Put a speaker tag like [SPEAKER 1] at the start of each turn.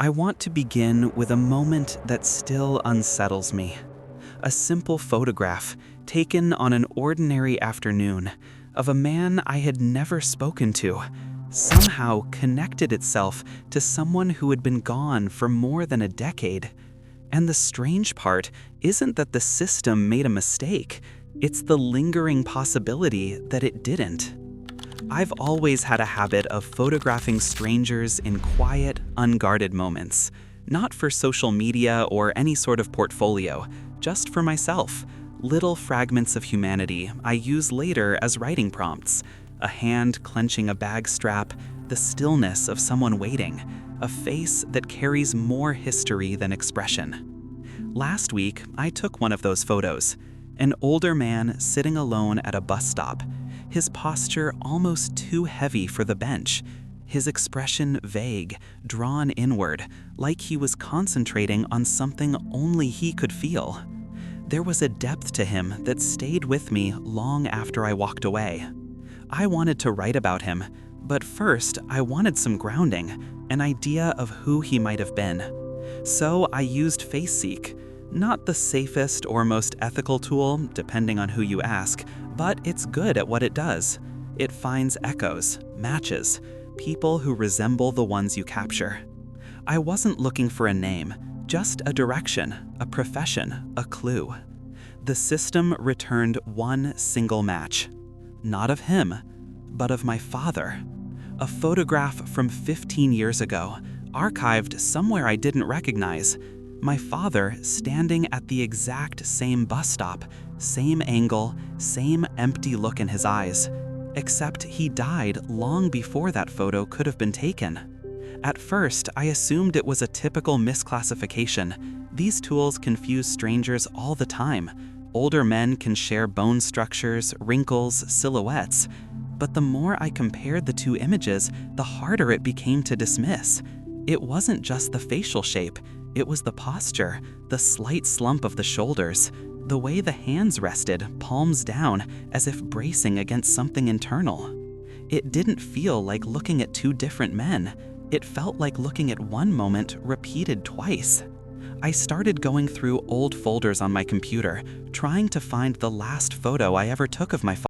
[SPEAKER 1] I want to begin with a moment that still unsettles me. A simple photograph taken on an ordinary afternoon of a man I had never spoken to somehow connected itself to someone who had been gone for more than a decade. And the strange part isn't that the system made a mistake, it's the lingering possibility that it didn't. I've always had a habit of photographing strangers in quiet, unguarded moments. Not for social media or any sort of portfolio, just for myself. Little fragments of humanity I use later as writing prompts. A hand clenching a bag strap, the stillness of someone waiting, a face that carries more history than expression. Last week, I took one of those photos. An older man sitting alone at a bus stop, his posture almost too heavy for the bench, his expression vague, drawn inward, like he was concentrating on something only he could feel. There was a depth to him that stayed with me long after I walked away. I wanted to write about him, but first I wanted some grounding, an idea of who he might have been. So I used FaceSeek. Not the safest or most ethical tool, depending on who you ask, but it's good at what it does. It finds echoes, matches, people who resemble the ones you capture. I wasn't looking for a name, just a direction, a profession, a clue. The system returned one single match. Not of him, but of my father. A photograph from 15 years ago, archived somewhere I didn't recognize. My father standing at the exact same bus stop, same angle, same empty look in his eyes. Except he died long before that photo could have been taken. At first, I assumed it was a typical misclassification. These tools confuse strangers all the time. Older men can share bone structures, wrinkles, silhouettes. But the more I compared the two images, the harder it became to dismiss. It wasn't just the facial shape. It was the posture, the slight slump of the shoulders, the way the hands rested, palms down, as if bracing against something internal. It didn't feel like looking at two different men. It felt like looking at one moment repeated twice. I started going through old folders on my computer, trying to find the last photo I ever took of my father.